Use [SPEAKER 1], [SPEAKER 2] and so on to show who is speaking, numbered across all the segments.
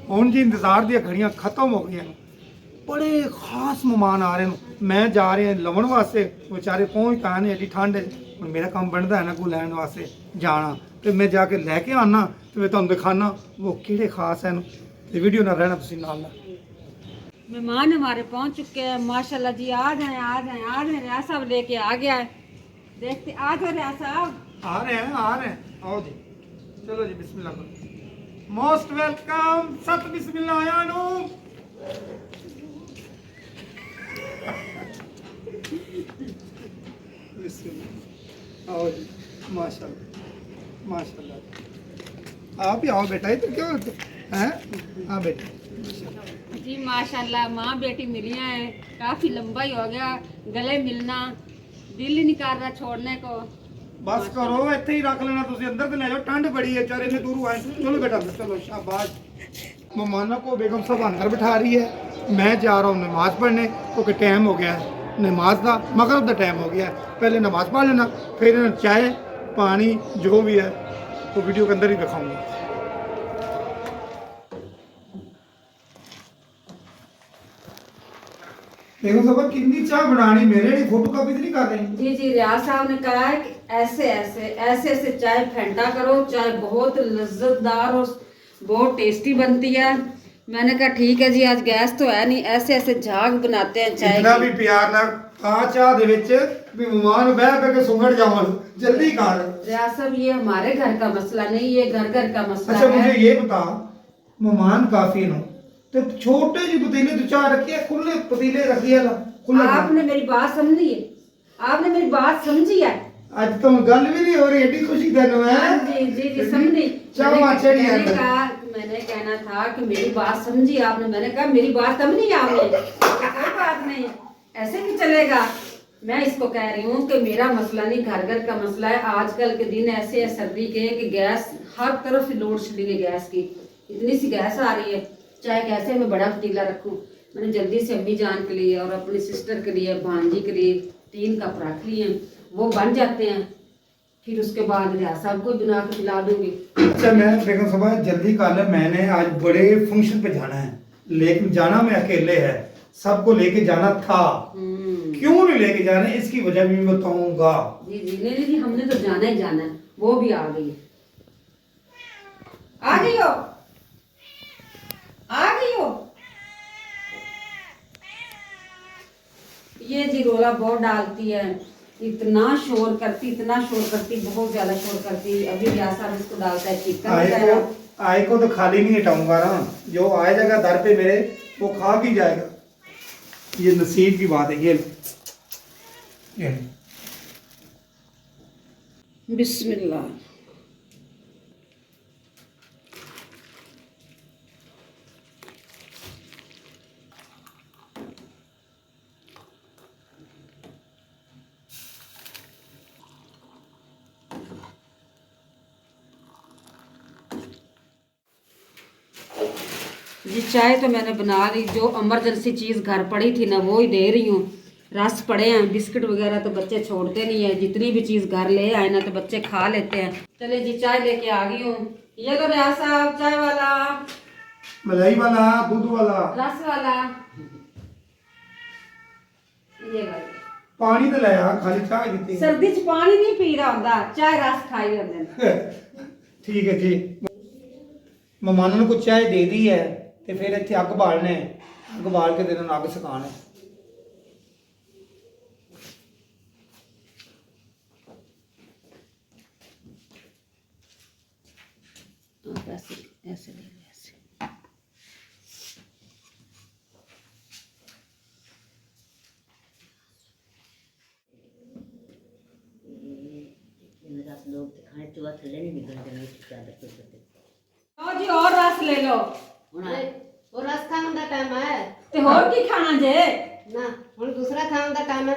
[SPEAKER 1] ਹੁਣ ਜੀ ਇੰਤਜ਼ਾਰ ਦੀਆਂ ਘੜੀਆਂ ਖਤਮ ਹੋ ਗਈਆਂ ਨੇ। बड़े खास मेहमान आ रहे हैं। मैं जा रहे हैं लवन वास्ते, बेचारे पहुँच पाए ने एडी ठंड। हुण मेरा काम बनता है ना को लैन वास्ते जाना, तो मैं जाके लैके आना तो मैं तुहानूं दिखाना वो किहड़े खास हैं। तो वीडियो ना रहना तुसीं नाल।
[SPEAKER 2] मेहमान हमारे पहुंच चुके हैं माशाल्लाह जी। आ जाएं आ जाएं आ जाएं। रियाज साहब लेके आ गया है, देखते आ जाओ रियाज साहब।
[SPEAKER 1] आ रहे हैं आओ जी। चलो जी बिस्मिल्लाह करो। Most welcome. सत बिस्मिल्लाह आया नु। आओ जी। माशाल्लाह माशाल्लाह। आप ही आओ बेटा, इधर क्यों हैं? हाँ बेटा
[SPEAKER 2] जी माशाल्लाह माँ बेटी मिली हैं। काफी लंबा ही हो गया गले मिलना, दिल ही नहीं कर रहा छोड़ने को।
[SPEAKER 1] बस करो, इत्थे ही रख लेना तुसी, अंदर तो ले जाओ, ठंड बड़ी है चारे ने दूर आए। चलो बेटा चलो शाबाश। मेहमानों को बेगम साहब अंदर बिठा रही है, मैं जा रहा हूँ नमाज पढ़ने क्योंकि टाइम हो गया है नमाज का, मगरिब का टाइम हो गया है। पहले नमाज पढ़ लेना, फिर चाय पानी जो भी है वो वीडियो के अंदर ही दिखाऊंगा। बेगम साहब कितनी चाय बनानी, मेरे लिए फोटो कॉपी तो नहीं कर रही?
[SPEAKER 2] जी जी रियाज साहब ने कहा है कि ऐसे ऐसे ऐसे ऐसे चाय फेंटा करो, चाय बहुत लज्जतदार और बहुत टेस्टी बनती है। मैंने कहा ठीक है जी, आज गैस तो है नहीं, ऐसे ऐसे झाग बनाते हैं चाय
[SPEAKER 1] इतना
[SPEAKER 2] की।
[SPEAKER 1] भी प्यार ना आ चाह दे विच भी मेहमान बह बह के सुंगड़ जावन, जल्दी कर।
[SPEAKER 2] रियाज साहब ये हमारे घर का मसला नहीं, ये घर घर का मसला
[SPEAKER 1] अच्छा
[SPEAKER 2] है।
[SPEAKER 1] मुझे ये बता, मेहमान काफी नो तो छोटे जी पतीले तो चाह रखी है, खुले पतीले रखी है ला खुला।
[SPEAKER 2] आपने मेरी बात समझी है, आपने मेरी बात समझी है।
[SPEAKER 1] आज तो गल भी नहीं हो रही, एडी खुशी देनो है।
[SPEAKER 2] हाँ जी जी जी समझी।
[SPEAKER 1] चाह चढ़ी है।
[SPEAKER 2] मैंने कहना था कि मेरी बात समझी आपने, मैंने कहा मेरी बात समझी आपने, कोई बात नहीं, ऐसे भी चलेगा। मैं इसको कह रही हूँ कि मेरा मसला नहीं, घर घर का मसला है। आजकल के दिन ऐसे है सर्दी के कि गैस हर तरफ से लोड शेडिंग है गैस की, इतनी सी गैस आ रही है। चाहे कैसे मैं बड़ा पतीला रखूँ, मैंने जल्दी से अम्मी जान के लिए और अपनी सिस्टर के लिए भांजी के लिए 3 कप रख लिए, वो बन जाते हैं, फिर उसके बाद रियाज साहब को बना के पिला दूंगी।
[SPEAKER 1] अच्छा मैं बेगम साहब जल्दी कर ले, मैंने आज बड़े फंक्शन पे जाना है, लेकिन जाना मैं अकेले है, सबको लेके जाना था। क्यों नहीं लेके जा रहे इसकी वजह भी मैं बताऊंगा।
[SPEAKER 2] जी जी नहीं जी, हमने तो जाना ही जाना है। वो भी आ गई, आ गई हो, आ गई हो। ये जी रोला बहुत डालती है, इतना शोर करती, इतना शोर करती, बहुत ज्यादा शोर करती। अभी रियाज साहब इसको डालता है चिकन।
[SPEAKER 1] आए को तो खाली नहीं हटाऊंगा ना, जो आ जाएगा दर पे मेरे वो खा भी जाएगा। ये नसीब की बात है। ये
[SPEAKER 2] बिस्मिल्लाह। जी चाय तो मैंने बना ली, जो इमरजेंसी चीज़ घर पड़ी थी ना वो ही दे रही हूँ। रस पड़े हैं, बिस्किट वगैरह तो बच्चे छोड़ते नहीं है, जितनी भी चीज़ घर ले आए ना तो बच्चे खा लेते हैं। चले जी चाय लेके आ गई हूँ। ये तो रियाज साहब चाय वाला,
[SPEAKER 1] मलाई वाला, दूध वाला,
[SPEAKER 2] रस वाला, ये वाला।
[SPEAKER 1] पानी तो लाया, खाली चाय दी।
[SPEAKER 2] सर्दी च पानी नहीं पी रहा होता, चाय रस खाई होते।
[SPEAKER 1] ठीक है जी। मेहमानों को चाय दे दी है तो फिर इतने अग बालने, अग बाल के दिन अग सकाने।
[SPEAKER 2] ऐसे ऐसे ले लो, ऐसे।
[SPEAKER 3] लोग खाने तो बात थले नहीं निकल जाने की चादर पे सोते।
[SPEAKER 2] लो जी और रस ले लो।
[SPEAKER 3] ਉਹ ਰਸ ਖਾਣ ਦਾ ਟਾਈਮ ਹੈ
[SPEAKER 2] ਤੇ ਹੋਰ ਕੀ ਖਾਣਾ ਜੇ?
[SPEAKER 3] ਨਾ ਹੁਣ ਦੂਸਰਾ ਖਾਣ ਦਾ ਟਾइम है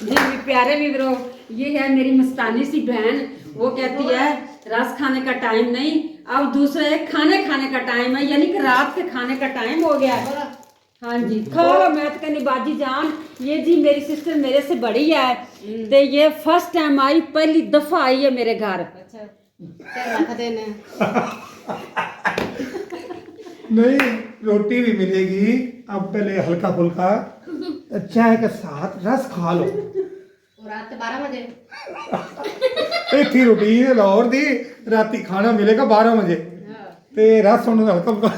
[SPEAKER 2] जी प्यारे व्यूअरों, ये है मेरी मस्तानी सी बहन, वो कहती है रस खाने का टाइम नहीं, अब दूसरे खाने खाने का टाइम है, यानी कि रात के खाने का टाइम हो गया है। हाँ जी खा लो। मैं तो कहनी बाजी जान, ये जी मेरी सिस्टर मेरे से बड़ी है, तो ये फर्स्ट टाइम आई, पहली दफा आई है मेरे घर।
[SPEAKER 3] अच्छा चल रख देने
[SPEAKER 1] नहीं, रोटी भी मिलेगी। अब पहले हल्का फुल्का चाय के साथ रस खा लो।
[SPEAKER 3] रात 12 बजे
[SPEAKER 1] एक ही रूटीन लाहौर दी, राती खाना मिलेगा 12 बजे ते रस होने का हल्का फुल्का।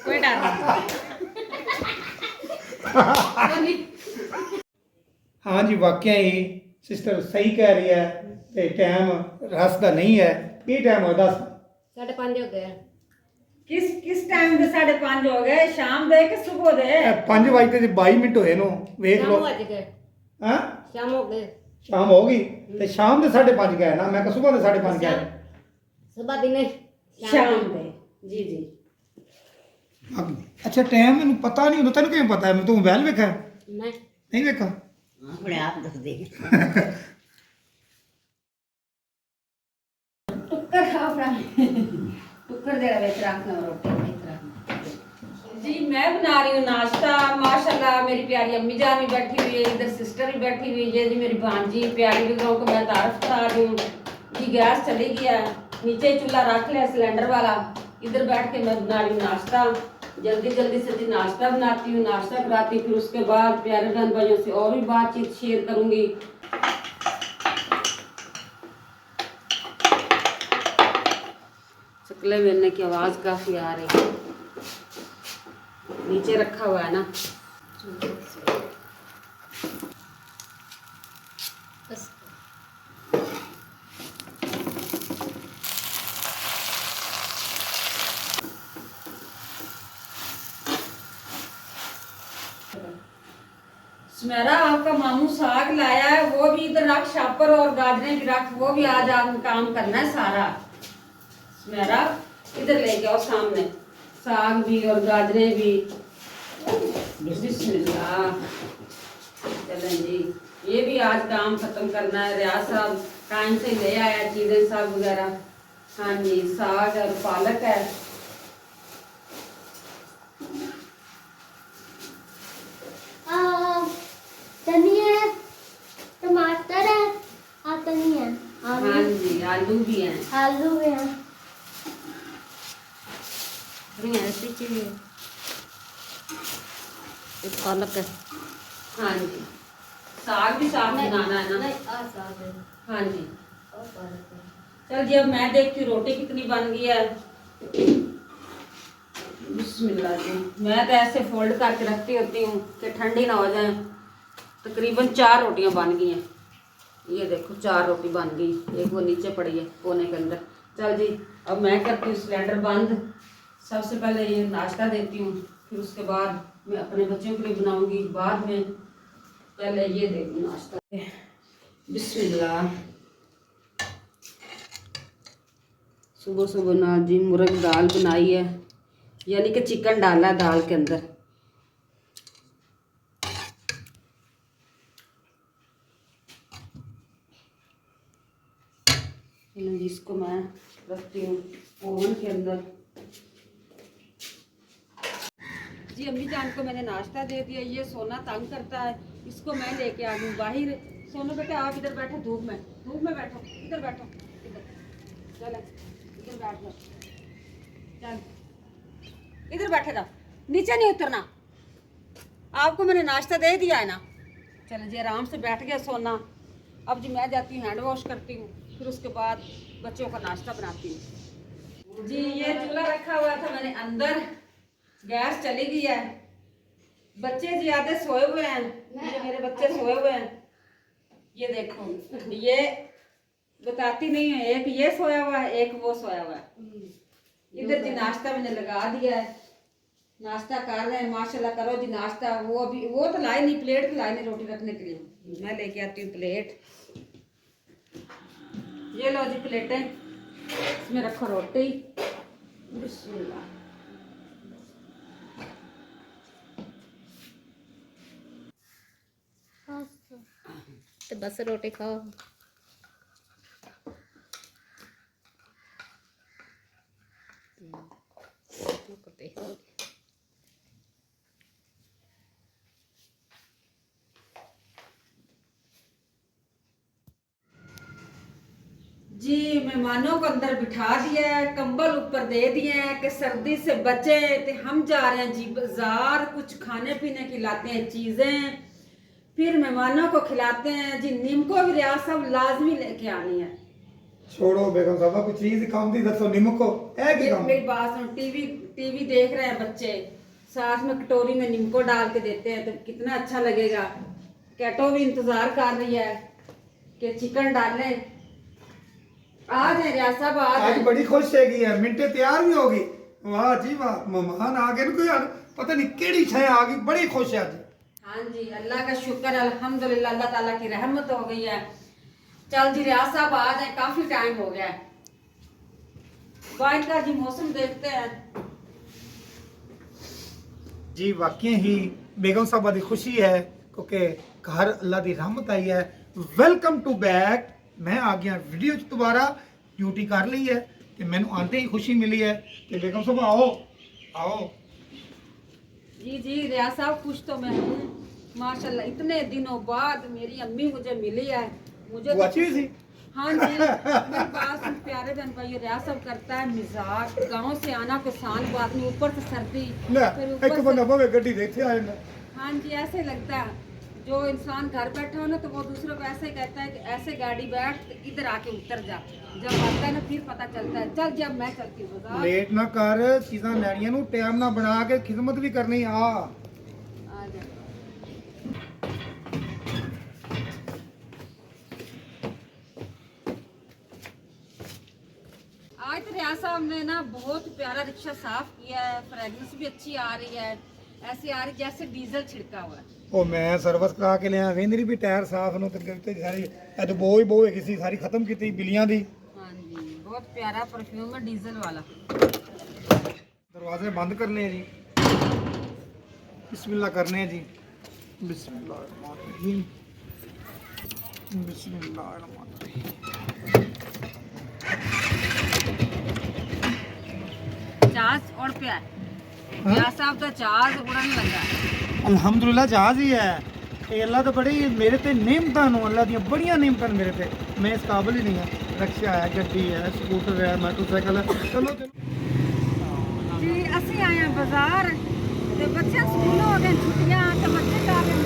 [SPEAKER 3] कोई डर नहीं
[SPEAKER 1] हाँ जी, वाकई ही सिस्टर सही कह रही है। ते टाइम रस का नहीं है। ये टाइम हो 10
[SPEAKER 3] 5:30 हो गए
[SPEAKER 2] किस किस टाइम ਦੇ 5:30 ਹੋ ਗਏ ਸ਼ਾਮ ਦੇ ਕਿ ਸਵੇਰ ਦੇ
[SPEAKER 1] 5 बजते 22 मिनट होए नो, वेख
[SPEAKER 3] शाम
[SPEAKER 1] लो।
[SPEAKER 3] हो गए
[SPEAKER 1] हाँ,
[SPEAKER 3] शाम हो गए
[SPEAKER 1] शाम होगी ते शाम के 5:30 गए ना, मैं सुबह के 5:30 गया।
[SPEAKER 3] सुबह दिन
[SPEAKER 2] ਸ਼ਾਮ ਦੇ ਜੀ ਜੀ
[SPEAKER 1] अच्छा, टाइम मैंने पता नहीं होता। तेन किवें पता है? मैं तू मोबाइल वेखा
[SPEAKER 3] मैं
[SPEAKER 1] नहीं वेखा?
[SPEAKER 3] अपने आप दस दे
[SPEAKER 2] टुक्कर खाओ टुक्कर दे रहा रखना रोटी जी। मैं बना रही हूँ नाश्ता। माशाल्लाह मेरी प्यारी अम्मी जान भी बैठी हुई है, इधर सिस्टर भी बैठी हुई है जी। मेरी भांजी प्यारी बहनों को मैं तारफ बता रही हूँ जी। गैस चली गया, नीचे चूल्हा रख लिया सिलेंडर वाला। इधर बैठ के मैं बना रही हूँ नाश्ता। जल्दी जल्दी से जी नाश्ता बनाती हूँ, नाश्ता कराती हूँ। फिर उसके बाद प्यारे बहन भाइयों से और भी बातचीत शेयर करूँगी। चकले बेलने की आवाज़ काफ़ी आ रही है, नीचे रखा हुआ है ना।
[SPEAKER 3] बस
[SPEAKER 2] सुमेरा आपका मामू साग लाया है, वो भी इधर रख, शापर और गाजरें भी रख, वो भी आज आप काम करना है सारा। सुमेरा इधर लेके आओ सामने, साग भी और गाजरें भी। बिस्मिल्लाह। चलें जी, ये भी आज काम खत्म करना है। रियाज साहब टाइम से ले आया चीजें सब वगैरह। हाँ जी, साग और पालक है।
[SPEAKER 4] धनिया है, टमाटर है और धनिया है,
[SPEAKER 2] हाँ जी, आलू भी हैं।
[SPEAKER 4] आलू भी है।
[SPEAKER 3] ऐसी चाहिए एक पालक है
[SPEAKER 2] हाँ जी, साग भी साग बनाना है ना।
[SPEAKER 3] नहीं आ साग है
[SPEAKER 2] हाँ जी,
[SPEAKER 3] और पालक है
[SPEAKER 2] चल जी अब मैं देखती हूँ रोटी कितनी बन गई है। बिस्मिल्लाह जी। मैं तो ऐसे फोल्ड करके रखती होती हूँ कि ठंडी ना हो जाए। तकरीबन 4 रोटियां बन गई हैं। ये देखो 4 रोटी बन गई, एक वो नीचे पड़ी है कोने के अंदर। चल जी अब मैं करती हूँ सिलेंडर बंद। सबसे पहले ये नाश्ता देती हूँ, फिर उसके बाद मैं अपने बच्चों के लिए बनाऊंगी बाद में। पहले ये देखूँ नाश्ता। बिस्मिल्लाह। सुबह सुबह ना जी मुर्ग दाल बनाई है, यानी कि चिकन डाला है दाल के अंदर। इसको मैं रखती हूँ ओवन के अंदर। जी अम्मी जान को मैंने नाश्ता दे दिया। ये सोना तंग करता है, इसको मैं लेके आ गई बाहर। सोनू बेटा आप इधर बैठो, धूप में बैठो, इधर बैठो, इधर चल, इधर बैठ लो, चल इधर बैठे रहो, नीचे नहीं उतरना। आपको मैंने नाश्ता दे दिया है ना। चलो जी आराम से बैठ गया सोना। अब जी मैं जाती हूँ हैंड वॉश करती हूँ, फिर उसके बाद बच्चों का नाश्ता बनाती हूँ। जी ये चूल्हा रखा हुआ था मैंने अंदर, गैस चली गई है। बच्चे जी आधे सोए हुए हैं, मेरे बच्चे सोए हुए हैं। ये देखो, ये बताती नहीं है, एक ये सोया हुआ है, एक वो सोया हुआ है। इधर जी नाश्ता मैंने लगा दिया है, नाश्ता कर रहे हैं। माशाल्लाह करो जी नाश्ता। वो अभी वो तो लाए नहीं, प्लेट तो लाए नहीं रोटी रखने के लिए। मैं लेके आती हूँ प्लेट। ये लो जी प्लेटें, इसमें रखो रोटी। बिस्मिल्लाह।
[SPEAKER 3] तो बस रोटी खाओ।
[SPEAKER 2] जी मैं मेहमानों को अंदर बिठा दिया है, कंबल ऊपर दे दिए हैं कि सर्दी से बचे। तो हम जा रहे हैं जी बाजार, कुछ खाने पीने की लाते हैं चीजें, फिर मेहमानों को खिलाते हैं जी। नीमको भी रियाज साहब लाजमी लेके आनी है।
[SPEAKER 1] छोड़ो बेगम साहब, कोई चीज काम दी दसो निमको है कि काम।
[SPEAKER 2] मेरी बात सुनो, टीवी देख रहे हैं बच्चे, साथ में कटोरी में नीमको डाल के देते हैं तो कितना अच्छा लगेगा। कैटो भी इंतजार कर रही है कि चिकन डाले। आ जाए रियाज साहब, आ
[SPEAKER 1] आज
[SPEAKER 2] जाए।
[SPEAKER 1] बड़ी खुश है, मिनटे तैयार भी होगी। वाह जी वाह, मेहमान आ गए कोई पता नहीं केड़ी छे आ गई, बड़ी खुश है आज।
[SPEAKER 2] हाँ जी, अल्लाह का शुक्र, अल्हम्दुलिल्लाह, अल्लाह ताला की रहमत हो गई है। चल जी रियाज साहब आ जाए, काफी टाइम हो गया है। बाहर का जी मौसम देखते हैं।
[SPEAKER 1] जी वाकई ही बेगम साहबा दी खुशी है क्योंकि घर अल्लाह दी रहमत आई है। Welcome to back. मैं आ गया वीडियो च दोबारा, ड्यूटी कर ली है कि मैंने आते ही खुशी मिली है कि बेगम साहब आओ आओ।
[SPEAKER 2] जी जी रियाज साहब, खुश तो मैं हूँ माशाल्लाह। इतने दिनों बाद मेरी अम्मी मुझे मिली है। मुझे
[SPEAKER 1] वो अच्छी हुई थी।
[SPEAKER 2] हाँ जी, मेरी बात सुन प्यारे बहन भाई, रियाज साहब करता है मिजाज। गांव से आना कोई आसान बात नहीं, ऊपर से सर्दी,
[SPEAKER 1] ले
[SPEAKER 2] फिर
[SPEAKER 1] एक
[SPEAKER 2] ऊपर
[SPEAKER 1] बंदा
[SPEAKER 2] से
[SPEAKER 1] भावे गड्डी दे इत्थे आए ना।
[SPEAKER 2] हाँ जी, ऐसे लगता है। जो इंसान घर बैठा हो ना तो वो दूसरों को ऐसे कहता है कि ऐसे गाड़ी बैठ तो इधर आके उतर जा। जब आता है ना फिर पता चलता है। चल जब मैं चलती हूँ बाजार।
[SPEAKER 1] लेट ना कर, चीज़ां लैनियां नू टाइम ना बना के खिदमत भी करनी। आ
[SPEAKER 2] आ जा। आज तो रियाज साहब ने ना बहुत प्यारा रिक्शा साफ किया है, फ्रेगनेंस भी अच्छी आ रही है, ऐसी आ रही जैसे डीजल छिड़का हुआ है।
[SPEAKER 1] ਉਹ ਮੈਂ ਸਰਵਿਸ ਕਰਾ ਕੇ ਲਿਆ, ਵੇਂਦਰੀ ਵੀ ਟਾਇਰ ਸਾਫ਼ ਨੂੰ ਤੇ ਸਾਰੀ ਅੱਜ ਬੋ ਹੈਗੀ ਸੀ, ਸਾਰੀ ਖਤਮ ਕੀਤੀ ਬਿੱਲੀਆਂ ਦੀ।
[SPEAKER 2] हाँ जी, बहुत प्यारा परफ्यूम है डीजल वाला।
[SPEAKER 1] दरवाजे बंद करने हैं जी, बिस्मिल्लाह करने हैं जी। बिस्मिल्लाहिर्रहमानिर्रहीम, बिस्मिल्लाहिर्रहमानिर्रहीम।
[SPEAKER 2] जहाज उड़ पे है रियाज साहब, तो जहाज उड़न लगा।
[SPEAKER 1] अल्हम्दुलिल्लाह जहाज ही है। ये अल्लाह तो बड़ी मेरे ते नेमतां नु, अल्लाह दी बड़ियां नेमतां मेरे ते। मैं इस काबिल ही नहीं है। रिक्शा है, गड्डी है, स्कूटर है, मोटरसाइकिल है। चलो चलो
[SPEAKER 2] जी ਅਸੀਂ ਆਏ ਹਾਂ ਬਾਜ਼ਾਰ ਤੇ ਬੱਚਿਆਂ ਸਕੂਲ ਹੋ ਗਏ ਛੁੱਟੀਆਂ ਤੇ ਬੱਚੇ ਕਰ ਰਹੇ ਨੇ।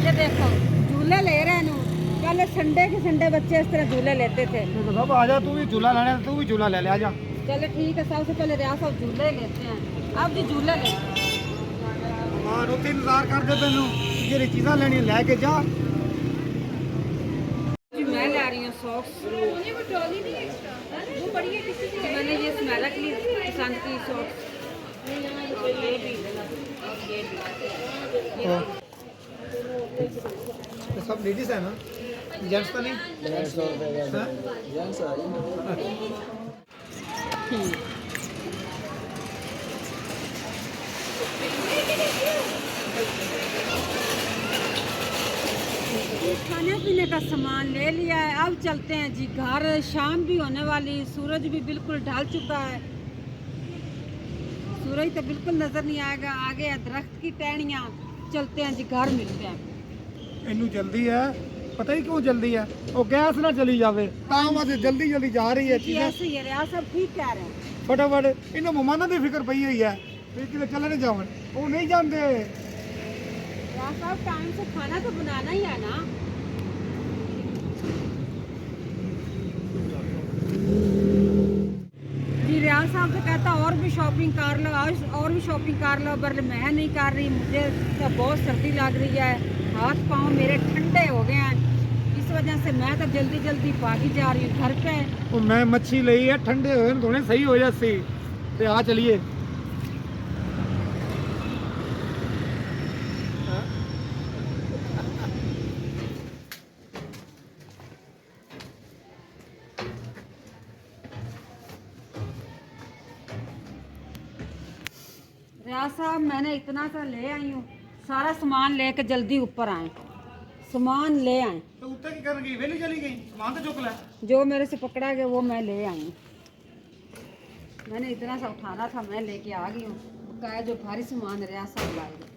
[SPEAKER 2] ये देखो झूले ले रहे हैं। पहले संडे के संडे बच्चे इस तरह झूले लेते थे।
[SPEAKER 1] तो सब आ जा, तू भी झूला लेना है, तू भी झूला ले ले, आ जा।
[SPEAKER 2] चलो ठीक है, सबसे पहले रियाज साहब झूले लेते हैं। अब जी झूले ले
[SPEAKER 1] हाँ, रोटी इंतजार कर दे तेनू, जेरी चीज़ां लेनी ले के जा।
[SPEAKER 2] जी मैं ला रही हूँ सॉक्स। मैंने ये स्मेला के लिए पसंद की सॉक्स। ये भी
[SPEAKER 1] ये सब लेडीज है ना, जेंट्स तो नहीं?
[SPEAKER 2] खाने पीने का सामान ले लिया है। अब चलते हैं जी घर। शाम भी होने वाली, सूरज भी बिल्कुल ढल चुका है। सूरज तो बिल्कुल नजर नहीं आएगा, आगे है दरख्त की टहनियाँ। चलते हैं जी घर, मिलते हैं।
[SPEAKER 1] इनू जल्दी है, पता ही क्यों जल्दी है, वो गैस ना चली जावे तां वास्ते जल्दी जल्दी जा रही है
[SPEAKER 2] जी
[SPEAKER 1] चीज़ें।
[SPEAKER 2] ऐसे ही है, रियाज साहब ठीक कह रहे हैं।
[SPEAKER 1] फटाफट इन्हें मेहमानों की फिक्र पई हुई है, फिर किते चले नहीं जावन, वो नहीं जानते।
[SPEAKER 2] रियाज साहब टाइम से खाना तो बनाना ही है ना। जी रियाज साहब तो कहता और भी शॉपिंग कर लो, आज और भी शॉपिंग कर लो, पर मैं नहीं कर रही। मुझे तो बहुत सर्दी लग रही है, हाथ पाँव मेरे ठंडे हो गए हैं। इस वजह से मैं तो जल्दी जल्दी भागी जा रही हूँ घर पे।
[SPEAKER 1] वो मैं मच्छी लई है, ठंडे होए न थोड़े सही हो जासी ते आ चलिए।
[SPEAKER 2] रियाज साहब मैंने इतना सा ले आई हूँ, सारा सामान लेके जल्दी ऊपर आए, सामान ले आए।
[SPEAKER 1] तो उत्ते की करन गई, वेली चली गई, सामान तो चुक ले।
[SPEAKER 2] जो मेरे से पकड़ा गया वो मैं ले आई हूँ। मैंने इतना सा उठाना था, मैं लेके आ गई हूँ। कहा जो भारी सामान रियाज साहब लाएगा।